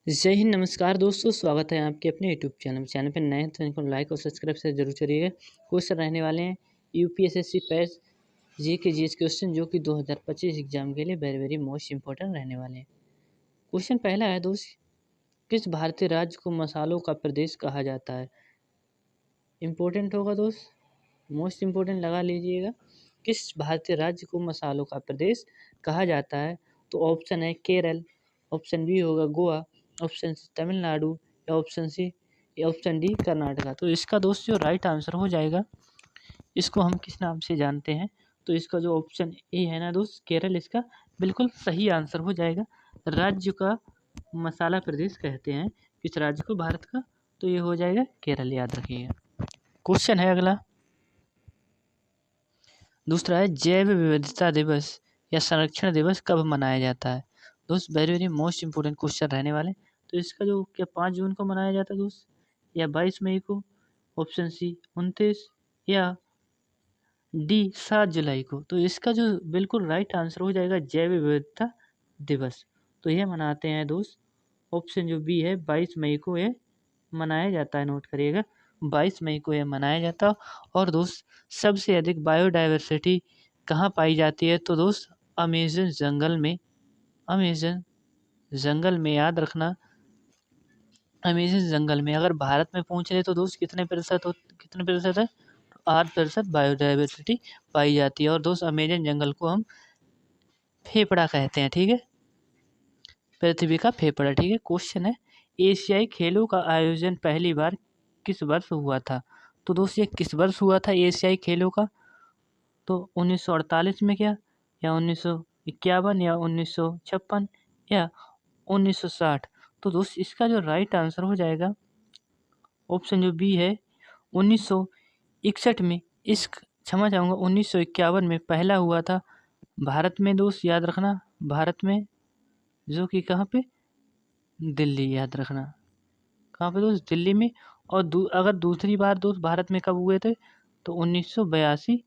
जय हिंद, नमस्कार दोस्तों, स्वागत है आपके अपने यूट्यूब चैनल पे नए हैं तो इनको लाइक और सब्सक्राइब से जरूर करिएगा। क्वेश्चन रहने वाले हैं यूपीएसएससी पैस जी के जीएस क्वेश्चन जो कि 2025 एग्जाम के लिए वेरी वेरी मोस्ट इंपॉर्टेंट रहने वाले हैं। क्वेश्चन पहला है दोस्त, किस भारतीय राज्य को मसालों का प्रदेश कहा जाता है? इम्पोर्टेंट होगा दोस्त, मोस्ट इम्पोर्टेंट लगा लीजिएगा। किस भारतीय राज्य को मसालों का प्रदेश कहा जाता है? तो ऑप्शन है केरल, ऑप्शन बी होगा गोवा, ऑप्शन सी तमिलनाडु या ऑप्शन सी या ऑप्शन डी कर्नाटका। तो इसका दोस्त जो राइट आंसर हो जाएगा, इसको हम किस नाम से जानते हैं? तो इसका जो ऑप्शन ए है ना दोस्त, केरल, इसका बिल्कुल सही आंसर हो जाएगा। राज्य का मसाला प्रदेश कहते हैं किस राज्य को भारत का? तो ये हो जाएगा केरल, याद रखिएगा। क्वेश्चन है अगला, दूसरा है जैव विविधता दिवस या संरक्षण दिवस कब मनाया जाता है? दोस्त very very most important question रहने वाले। तो इसका जो क्या 5 जून को मनाया जाता है दोस्त, या 22 मई को, ऑप्शन सी 29 या डी 7 जुलाई को? तो इसका जो बिल्कुल राइट आंसर हो जाएगा जैव विविधता दिवस। तो यह मनाते हैं दोस्त, ऑप्शन जो बी है 22 मई को यह मनाया जाता है, नोट करिएगा 22 मई को यह मनाया जाता है। और दोस्त सबसे अधिक बायोडाइवर्सिटी कहाँ पाई जाती है? तो दोस्त अमेज़न जंगल में, अमेज़न जंगल में, याद रखना अमेज़न जंगल में। अगर भारत में पूछ ले तो दोस्त कितने प्रतिशत है? 8% बायोडाइवर्सिटी पाई जाती है। और दोस्त अमेज़न जंगल को हम फेफड़ा कहते हैं, ठीक है, पृथ्वी का फेफड़ा, ठीक है। क्वेश्चन है एशियाई खेलों का आयोजन पहली बार किस वर्ष हुआ था? तो दोस्त ये किस वर्ष हुआ था एशियाई खेलों का? तो 1948 में क्या, या 1951 या 1956 या 1960? तो दोस्त इसका जो राइट आंसर हो जाएगा ऑप्शन जो बी है 1961 में। इस क्षमा चाहूँगा 1951 में पहला हुआ था भारत में दोस्त, याद रखना, भारत में, जो कि कहाँ पे? दिल्ली, याद रखना, कहाँ पे दोस्त? दिल्ली में। और अगर दूसरी बार दोस्त भारत में कब हुए थे? तो 1982,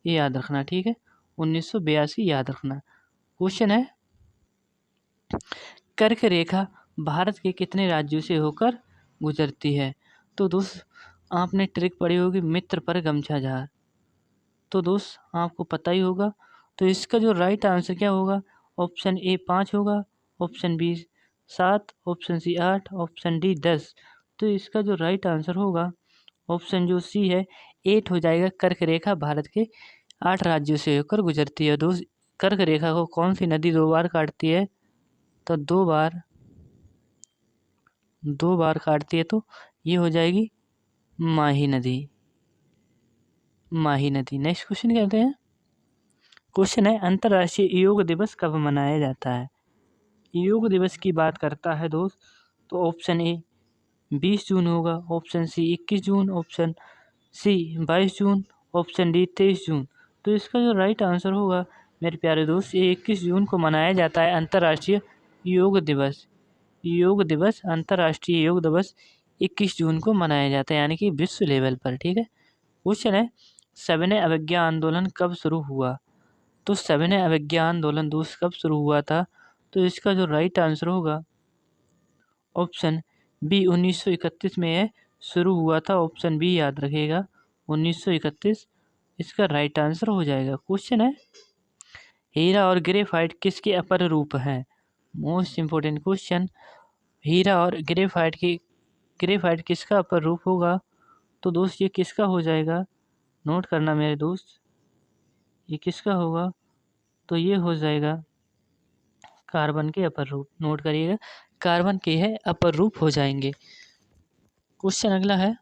ये याद रखना, ठीक है, 1982 याद रखना। क्वेश्चन है कर्क रेखा भारत के कितने राज्यों से होकर गुजरती है? तो दोस्त आपने ट्रिक पढ़ी होगी, मित्र पर गमछा झार, तो दोस्त आपको पता ही होगा। तो इसका जो राइट आंसर क्या होगा? ऑप्शन ए 5 होगा, option B 7, option C 8, option D 10। तो इसका जो राइट आंसर होगा ऑप्शन जो सी है 8 हो जाएगा। कर्क रेखा भारत के 8 राज्यों से होकर गुजरती है। दोस्त कर्क रेखा को कौन सी नदी 2 बार काटती है? तो 2 बार काटती है, तो ये हो जाएगी माही नदी, माही नदी। नेक्स्ट क्वेश्चन कहते हैं, क्वेश्चन है अंतर्राष्ट्रीय योग दिवस कब मनाया जाता है? योग दिवस की बात करता है दोस्त, तो ऑप्शन ए 20 जून होगा, ऑप्शन सी 21 जून, ऑप्शन सी 22 जून, ऑप्शन डी 23 जून। तो इसका जो राइट आंसर होगा मेरे प्यारे दोस्त, ये 21 जून को मनाया जाता है अंतर्राष्ट्रीय योग दिवस। योग दिवस, अंतर्राष्ट्रीय योग दिवस 21 जून को मनाया जाता है, यानी कि विश्व लेवल पर, ठीक है। क्वेश्चन है सविनय अवज्ञा आंदोलन कब शुरू हुआ? तो सविनय अवज्ञा आंदोलन दोस्त कब शुरू हुआ था? तो इसका जो राइट आंसर होगा ऑप्शन बी 1931 में यह शुरू हुआ था, ऑप्शन बी याद रखिएगा 1931 इसका राइट आंसर हो जाएगा। क्वेश्चन है हीरा और ग्रेफाइट किसके अपर रूप हैं? मोस्ट इंपोर्टेंट क्वेश्चन, हीरा और ग्रेफाइट किसका अपर रूप होगा? तो दोस्त ये किसका हो जाएगा, नोट करना मेरे दोस्त, ये किसका होगा? तो ये हो जाएगा कार्बन के अपर रूप, नोट करिएगा, कार्बन के है अपर रूप हो जाएंगे। क्वेश्चन अगला है,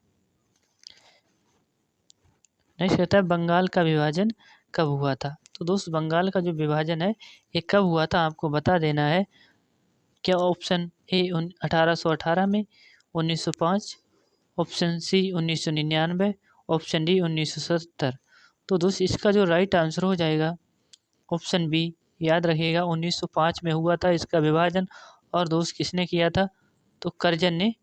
नेक्स्ट कहता है बंगाल का विभाजन कब हुआ था? तो दोस्त बंगाल का जो विभाजन है ये कब हुआ था आपको बता देना है। क्या ऑप्शन ए 1818 में, 1905, ऑप्शन सी 1999, ऑप्शन डी 1970? तो दोस्त इसका जो राइट आंसर हो जाएगा ऑप्शन बी, याद रखिएगा 1905 में हुआ था इसका विभाजन। और दोस्त किसने किया था? तो करजन ने,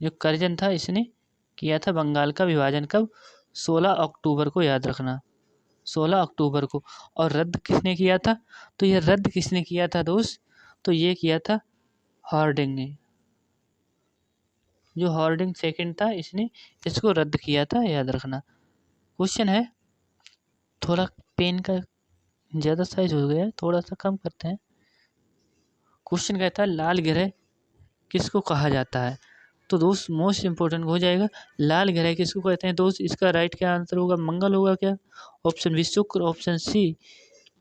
जो करजन था इसने किया था बंगाल का विभाजन। कब? 16 अक्टूबर को, याद रखना 16 अक्टूबर को। और रद्द किसने किया था? तो ये रद्द किसने किया था दोस्त? तो ये किया था हार्डिंग ने, जो हार्डिंग सेकंड था इसने इसको रद्द किया था, याद रखना। क्वेश्चन है, थोड़ा पेन का ज़्यादा साइज हो गया है, थोड़ा सा कम करते हैं। क्वेश्चन कहता है लाल ग्रह किसको कहा जाता है? तो दोस्त मोस्ट इंपॉर्टेंट हो जाएगा, लाल ग्रह किसको कहते हैं दोस्त? इसका राइट क्या आंसर होगा? मंगल होगा क्या? ऑप्शन बी शुक्र, ऑप्शन सी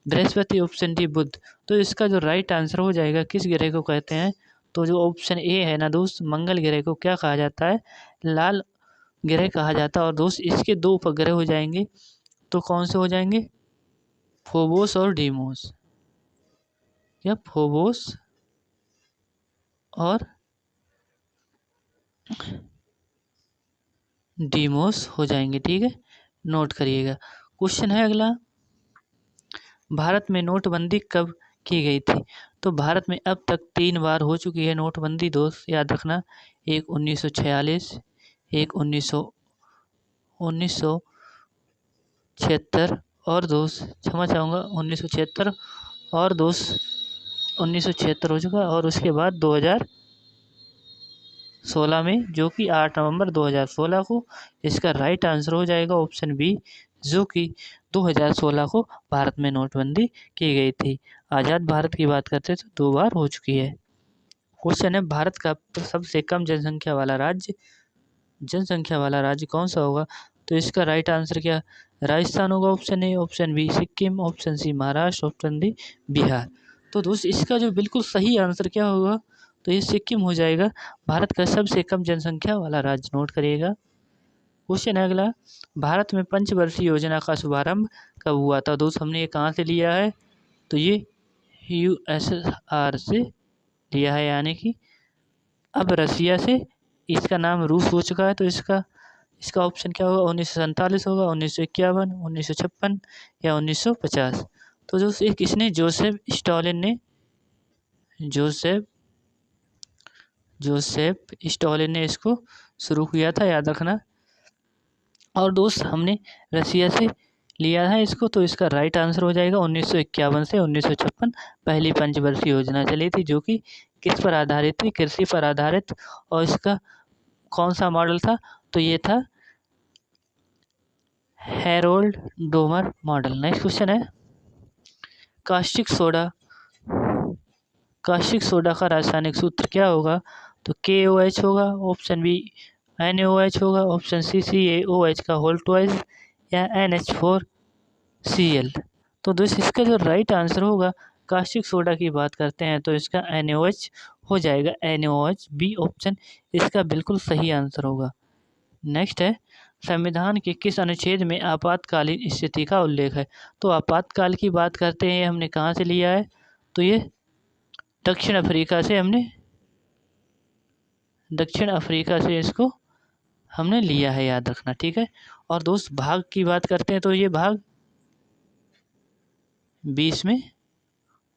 बृहस्पति, ऑप्शन डी बुध। तो इसका जो राइट आंसर हो जाएगा किस ग्रह को कहते हैं? तो जो ऑप्शन ए है ना दोस्त, मंगल ग्रह को क्या कहा जाता है? लाल ग्रह कहा जाता है। और दोस्त इसके दो उपग्रह हो जाएंगे, तो कौन से हो जाएंगे? फोबोस और डीमोस। या फोबोस और डीमोस हो जाएंगे, ठीक है, नोट करिएगा। क्वेश्चन है अगला, भारत में नोटबंदी कब की गई थी? तो भारत में अब तक 3 बार हो चुकी है नोटबंदी दोस्त, याद रखना। एक 1946, एक 1976 और दोस्त क्षमा चाहूँगा 1976 और दोस्त 1976 हो चुका, और उसके बाद 2016 में, जो कि 8 नवंबर 2016 को। इसका राइट आंसर हो जाएगा ऑप्शन बी, जो कि 2016 को भारत में नोटबंदी की गई थी। आज़ाद भारत की बात करते तो 2 बार हो चुकी है। क्वेश्चन है, भारत का सबसे कम जनसंख्या वाला राज्य कौन सा होगा? तो इसका राइट आंसर क्या? राजस्थान होगा, option A, option B Sikkim, option C Maharashtra, option D Bihar. तो दोस्त इसका जो बिल्कुल सही आंसर क्या होगा? तो ये सिक्किम हो जाएगा, भारत का सबसे कम जनसंख्या वाला राज्य, नोट करिएगा। क्वेश्चन है अगला, भारत में पंचवर्षीय योजना का शुभारंभ कब हुआ था? दोस्त हमने ये कहाँ से लिया है? तो ये यूएसएसआर से लिया है, यानी कि अब रसिया से इसका नाम रूस हो चुका है। तो इसका ऑप्शन क्या होगा? 1947 होगा, 1951, 1956 या 1950। तो जो एक किसने, जोसेफ स्टॉलिन ने इसको शुरू किया था, याद रखना। और दोस्त हमने रसिया से लिया है इसको, तो इसका राइट आंसर हो जाएगा 1951 से 1956 पहली पंचवर्षीय योजना चली थी, जो कि किस पर आधारित थी? कृषि पर आधारित। और इसका कौन सा मॉडल था? तो ये था Harold Domar model. Next question है, कास्टिक सोडा का रासायनिक सूत्र क्या होगा? तो KOH होगा, ऑप्शन बी NaOH होगा, ऑप्शन सी CaOH का होल ट्वाइस, या NH4Cl। तो दोस्त इसका जो राइट आंसर होगा, कास्टिक सोडा की बात करते हैं तो इसका NaOH हो जाएगा, NaOH बी ऑप्शन इसका बिल्कुल सही आंसर होगा। नेक्स्ट है, संविधान के किस अनुच्छेद में आपातकालीन स्थिति का उल्लेख है? तो आपातकाल की बात करते हैं, हमने कहाँ से लिया है? तो ये दक्षिण अफ्रीका से इसको हमने लिया है, याद रखना, ठीक है। और दोस्त भाग की बात करते हैं तो ये भाग 20 में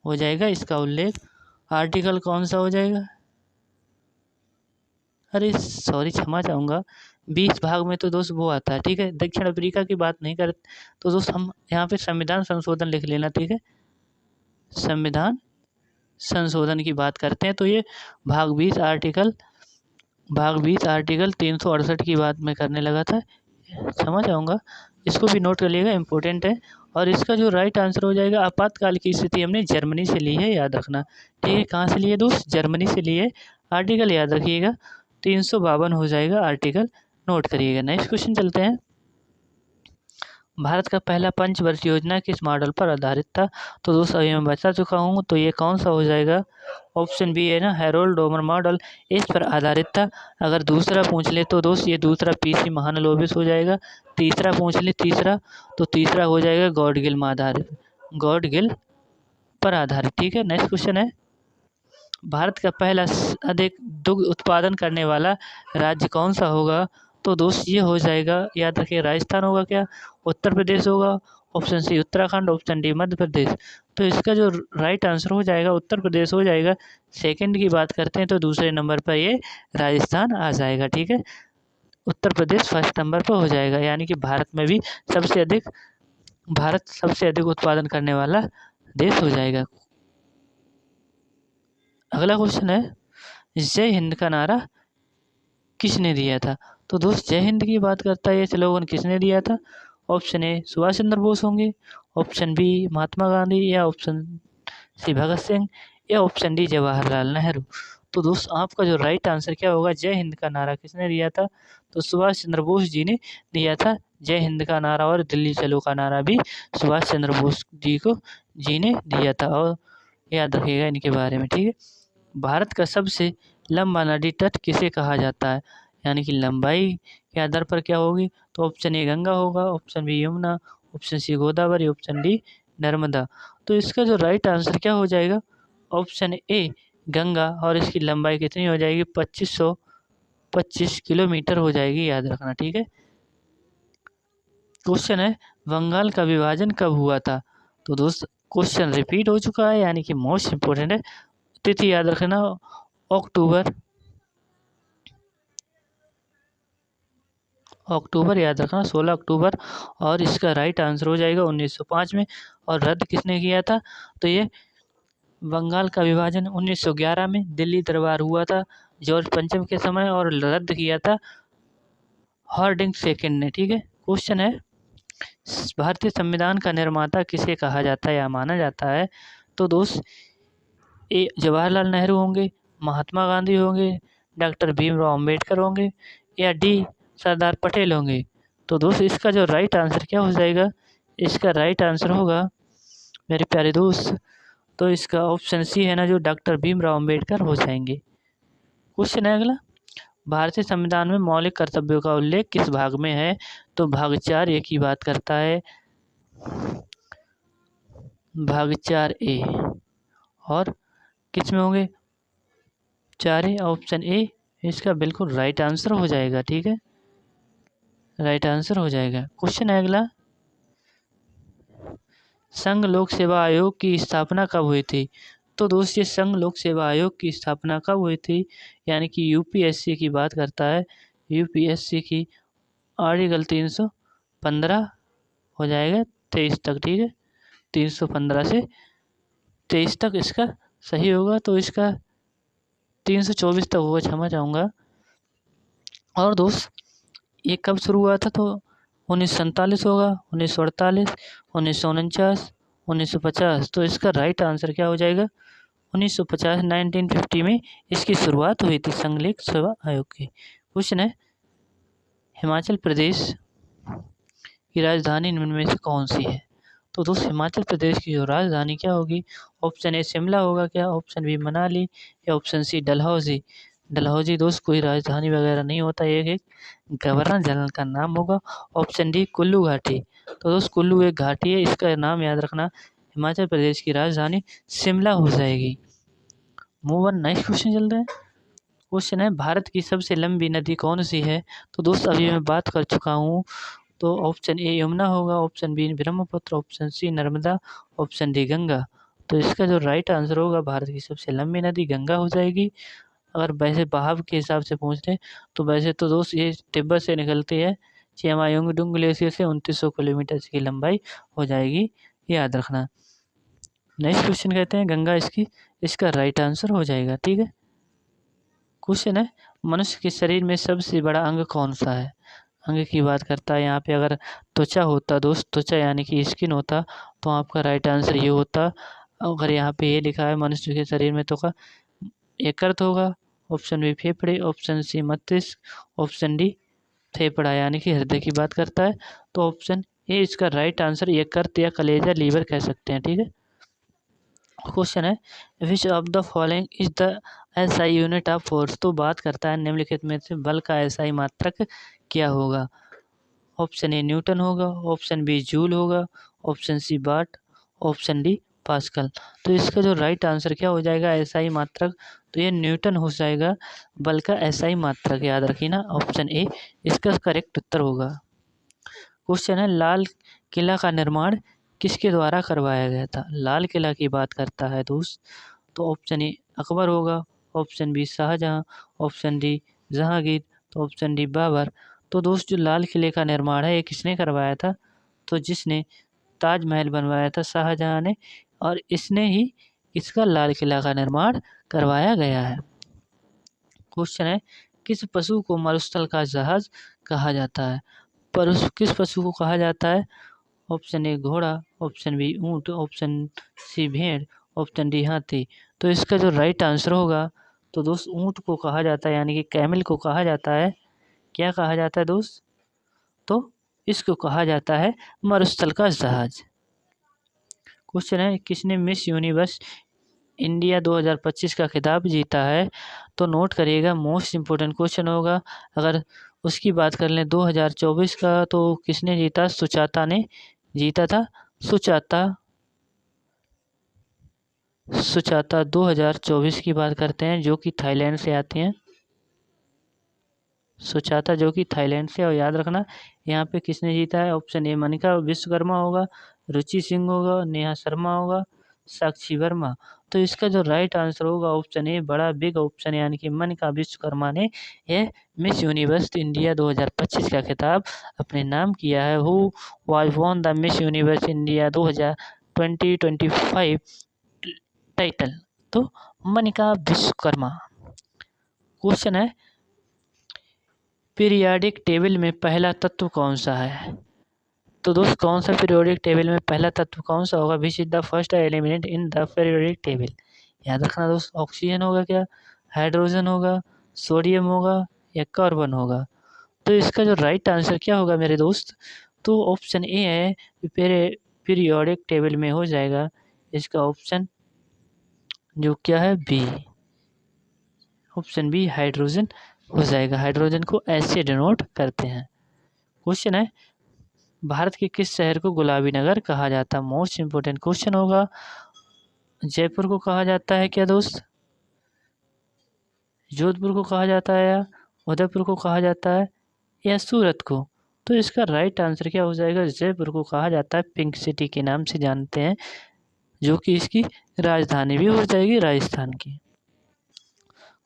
हो जाएगा इसका उल्लेख। आर्टिकल कौन सा हो जाएगा? अरे सॉरी, क्षमा चाहूँगा, 20 भाग में तो दोस्त वो आता है, ठीक है, दक्षिण अफ्रीका की बात नहीं करते। तो दोस्त हम यहाँ पे संविधान संशोधन लिख लेना, ठीक है, संविधान संशोधन की बात करते हैं तो ये भाग 20 आर्टिकल 368 की बात मैं करने लगा था, क्षमा चाहूँगा, इसको भी नोट कर लिएगा, इम्पोर्टेंट है। और इसका जो राइट आंसर हो जाएगा, आपातकाल की स्थिति हमने जर्मनी से ली है, याद रखना, ठीक है। कहाँ से लिए दोस्त? जर्मनी से लिए। आर्टिकल याद रखिएगा, 352 हो जाएगा आर्टिकल, नोट करिएगा। नेक्स्ट क्वेश्चन चलते हैं, भारत का पहला पंचवर्षीय योजना किस मॉडल पर आधारित था? तो दोस्त अभी मैं बता चुका हूँ, तो ये कौन सा हो जाएगा? ऑप्शन बी है ना, हैरोल्ड डोमर मॉडल, इस पर आधारित था। अगर दूसरा पूछ ले तो दोस्त ये दूसरा PC महालनोबिस हो जाएगा। तीसरा पूछ ले, तो तीसरा हो जाएगा गॉडगिल पर आधारित, ठीक है। नेक्स्ट क्वेश्चन है, भारत का पहला अधिक दुग्ध उत्पादन करने वाला राज्य कौन सा होगा? तो दोस्त ये हो जाएगा, याद रखिए, राजस्थान होगा क्या? उत्तर प्रदेश होगा, option C Uttarakhand, option D Madhya Pradesh. तो इसका जो राइट आंसर हो जाएगा उत्तर प्रदेश हो जाएगा। सेकंड की बात करते हैं तो दूसरे नंबर पर ये राजस्थान आ जाएगा, ठीक है। उत्तर प्रदेश फर्स्ट नंबर पर हो जाएगा, यानी कि भारत सबसे अधिक उत्पादन करने वाला देश हो जाएगा। अगला क्वेश्चन है, जय हिंद का नारा किसने दिया था? तो दोस्त जय हिंद की बात करता है, ये स्लोगन किसने दिया था? ऑप्शन ए सुभाष चंद्र बोस होंगे, ऑप्शन बी महात्मा गांधी, या ऑप्शन सी भगत सिंह, या ऑप्शन डी जवाहरलाल नेहरू। तो दोस्त आपका जो राइट आंसर क्या होगा, जय हिंद का नारा किसने दिया था? तो सुभाष चंद्र बोस जी ने दिया था जय हिंद का नारा, और दिल्ली चलो का नारा भी सुभाष चंद्र बोस जी ने दिया था। और याद रखिएगा इनके बारे में, ठीक है। भारत का सबसे लंबा नदी तट किसे कहा जाता है? यानी कि लंबाई के आधार पर क्या होगी? तो ऑप्शन ए गंगा होगा, option B Yamuna, option C Godavari, option D Narmada. तो इसका जो राइट आंसर क्या हो जाएगा? ऑप्शन ए गंगा, और इसकी लंबाई कितनी हो जाएगी? 2525 किलोमीटर हो जाएगी, याद रखना, ठीक है। क्वेश्चन है बंगाल का विभाजन कब हुआ था? तो दोस्त क्वेश्चन रिपीट हो चुका है, यानी कि मोस्ट इम्पोर्टेंट है। तिथि याद रखना, अक्टूबर याद रखना, 16 अक्टूबर। और इसका राइट आंसर हो जाएगा 1905 में। और रद्द किसने किया था? तो ये बंगाल का विभाजन 1911 में दिल्ली दरबार हुआ था जॉर्ज पंचम के समय, और रद्द किया था हार्डिंग सेकंड ने, ठीक है। क्वेश्चन है भारतीय संविधान का निर्माता किसे कहा जाता है या माना जाता है? तो दोस्त ए जवाहरलाल नेहरू होंगे, महात्मा गांधी होंगे, डॉक्टर भीमराव अंबेडकर होंगे, या डी सरदार पटेल होंगे। तो दोस्त इसका जो राइट आंसर क्या हो जाएगा? इसका राइट आंसर होगा मेरे प्यारे दोस्त, तो इसका ऑप्शन सी है ना, जो डॉक्टर भीमराव अंबेडकर हो जाएंगे। क्वेश्चन है अगला, भारतीय संविधान में मौलिक कर्तव्यों का उल्लेख किस भाग में है? तो भाग 4 ए की बात करता है, भाग 4 ए। और किस में होंगे? 4 ए, ऑप्शन ए इसका बिल्कुल राइट आंसर हो जाएगा, ठीक है, राइट आंसर हो जाएगा। क्वेश्चन है अगला, संघ लोक सेवा आयोग की स्थापना कब हुई थी? तो दोस्त ये संघ लोक सेवा आयोग की स्थापना कब हुई थी? यानी कि यूपीएससी की बात करता है, यूपीएससी की आर्टिकल 315 हो जाएगा 23 तक, ठीक है, 315 से 23 तक इसका सही होगा। तो इसका 324 तक होगा, क्षमा चाहूँगा। और दोस्त ये कब शुरू हुआ था? तो 1947 होगा, 1948, 1949, 1950। तो इसका राइट आंसर क्या हो जाएगा? 1950, 1950 में इसकी शुरुआत हुई थी संघ लोक सेवा आयोग की। क्वेश्चन है हिमाचल प्रदेश की राजधानी निम्न में से कौन सी है? तो दोस्त हिमाचल प्रदेश की जो राजधानी क्या होगी? ऑप्शन ए शिमला होगा क्या, ऑप्शन बी मनाली, या ऑप्शन सी डलहौजी। डलहौजी दोस्त कोई राजधानी वगैरह नहीं होता, एक गवर्नर जनरल का नाम होगा। ऑप्शन डी कुल्लू घाटी। तो दोस्त कुल्लू एक घाटी है, इसका नाम याद रखना। हिमाचल प्रदेश की राजधानी शिमला हो जाएगी। मूव ऑन, नेक्स्ट क्वेश्चन चल रहा है। क्वेश्चन है भारत की सबसे लंबी नदी कौन सी है? तो दोस्त अभी मैं बात कर चुका हूँ, तो ऑप्शन ए यमुना होगा, option B Brahmaputra, option C Narmada, option D Ganga. तो इसका जो राइट आंसर होगा, भारत की सबसे लंबी नदी गंगा हो जाएगी। अगर वैसे बहाव के हिसाब से पूछ रहे तो वैसे तो दोस्त ये तिब्बत से निकलती है, चेमायुंगडुंग ग्लेशियर से 2900 किलोमीटर की लंबाई हो जाएगी, याद रखना। नेक्स्ट क्वेश्चन कहते हैं गंगा इसका राइट आंसर हो जाएगा, ठीक है। क्वेश्चन है मनुष्य के शरीर में सबसे बड़ा अंग कौन सा है? अंग की बात करता है यहाँ पे। अगर त्वचा होता दोस्त, त्वचा यानी कि स्किन होता, तो आपका राइट आंसर ये होता। अगर यहाँ पे ये लिखा है मनुष्य के शरीर में, तो का यकृत होगा, ऑप्शन बी फेफड़े, ऑप्शन सी मस्तिष्क, ऑप्शन डी फेफड़ा यानी कि हृदय की बात करता है। तो ऑप्शन ए इसका राइट आंसर यकृत या कलेजा लीवर कह सकते हैं, ठीक है। क्वेश्चन है which of the following is the SI unit of force? तो बात करता है निम्नलिखित में से बल का एसआई मात्रक क्या होगा? ऑप्शन ए न्यूटन होगा, ऑप्शन बी जूल होगा, ऑप्शन सी वाट, ऑप्शन डी पास्कल। तो इसका जो राइट आंसर क्या हो जाएगा एसआई मात्रक? तो ये न्यूटन हो जाएगा, बल का एसआई मात्रक, याद रखिए ना, ऑप्शन ए इसका करेक्ट उत्तर होगा। क्वेश्चन है लाल किला का निर्माण किसके द्वारा करवाया गया था? लाल किला की बात करता है दोस्त, तो ऑप्शन ए अकबर होगा, option B Shahjahan, option D Jahangir, तो ऑप्शन डी बाबर। तो दोस्त जो लाल किले का निर्माण है ये किसने करवाया था? तो जिसने ताजमहल बनवाया था शाहजहां ने, और इसने ही इसका लाल किला का निर्माण करवाया गया है। क्वेश्चन है, किस पशु को मरुस्थल का जहाज कहा जाता है? पर किस पशु को कहा जाता है? ऑप्शन ए घोड़ा, ऑप्शन बी ऊंट, ऑप्शन सी भेड़, ऑप्शन डी हाथी। तो इसका जो राइट आंसर होगा, तो दोस्त ऊंट को कहा जाता है, यानी कि कैमल को कहा जाता है। क्या कहा जाता है दोस्त? तो इसको कहा जाता है मरुस्थल का जहाज। क्वेश्चन है, किसने मिस यूनिवर्स इंडिया 2025 का खिताब जीता है? तो नोट करिएगा, मोस्ट इम्पोर्टेंट क्वेश्चन होगा। अगर उसकी बात कर लें 2024 का, तो किसने जीता? सुचाता ने जीता था। सुचाता 2024 की बात करते हैं, जो कि थाईलैंड से आती हैं। सुचाता जो कि थाईलैंड से, और याद रखना यहाँ पे किसने जीता है? ऑप्शन ए मनिका विश्वकर्मा होगा, रुचि सिंह होगा, नेहा शर्मा होगा, साक्षी वर्मा। तो इसका जो राइट आंसर होगा ऑप्शन ए, बड़ा बिग ऑप्शन, यानी कि मनिका विश्वकर्मा ने यह मिस यूनिवर्स इंडिया 2025 का खिताब अपने नाम किया है। Who was won the miss universe India 2025 title? तो मनिका विश्वकर्मा। क्वेश्चन है, पीरियाडिक टेबल में पहला तत्व कौन सा है? तो दोस्त कौन सा पीरियोडिक टेबल में पहला तत्व कौन सा होगा? Which is the first element in the periodic table? याद रखना दोस्त, ऑक्सीजन होगा क्या, हाइड्रोजन होगा, सोडियम होगा या कार्बन होगा? तो इसका जो राइट आंसर क्या होगा मेरे दोस्त? तो ऑप्शन ए है, पीरियोडिक टेबल में हो जाएगा इसका ऑप्शन जो क्या है, बी। ऑप्शन बी हाइड्रोजन हो जाएगा। हाइड्रोजन को एस से डिनोट करते हैं। क्वेश्चन है, भारत के किस शहर को गुलाबी नगर कहा जाता है? मोस्ट इंपोर्टेंट क्वेश्चन होगा। जयपुर को कहा जाता है क्या दोस्त? जोधपुर को कहा जाता है, या उदयपुर को कहा जाता है, या सूरत को? तो इसका राइट आंसर क्या हो जाएगा? जयपुर को कहा जाता है, पिंक सिटी के नाम से जानते हैं, जो कि इसकी राजधानी भी हो जाएगी राजस्थान की।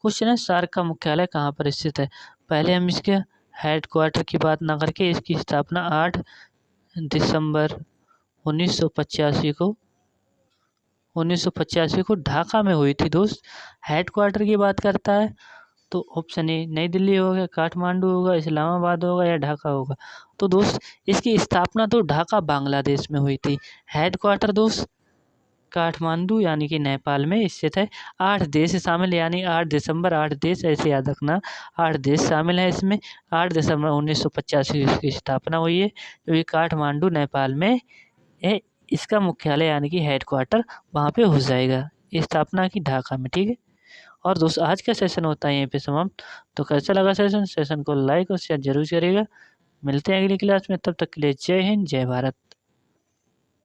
क्वेश्चन है, सार्क का मुख्यालय कहाँ पर स्थित है? पहले हम इसके हेडक्वार्टर की बात ना करके इसकी स्थापना 8 दिसंबर 1985 को ढाका में हुई थी दोस्त। हेडक्वार्टर की बात करता है तो ऑप्शन ए नई दिल्ली होगा, काठमांडू होगा, इस्लामाबाद होगा या ढाका होगा? तो दोस्त इसकी स्थापना तो ढाका बांग्लादेश में हुई थी। हेडक्वार्टर दोस्त काठमांडू यानी कि नेपाल में स्थित है। 8 देश शामिल, यानी 8 दिसंबर, 8 देश ऐसे याद रखना, 8 देश शामिल है इसमें। 8 दिसंबर 1985 इसकी स्थापना हुई है, जो कि काठमांडू नेपाल में है। इसका मुख्यालय यानी कि हेडक्वार्टर वहाँ पे हो जाएगा, स्थापना की ढाका में। ठीक है, और दोस्त आज का सेशन होता है यहीं पे समाप्त। तो कैसा लगा सेशन को लाइक और शेयर जरूर करिएगा। मिलते हैं अगली क्लास में, तब तक के लिए जय हिंद जय भारत।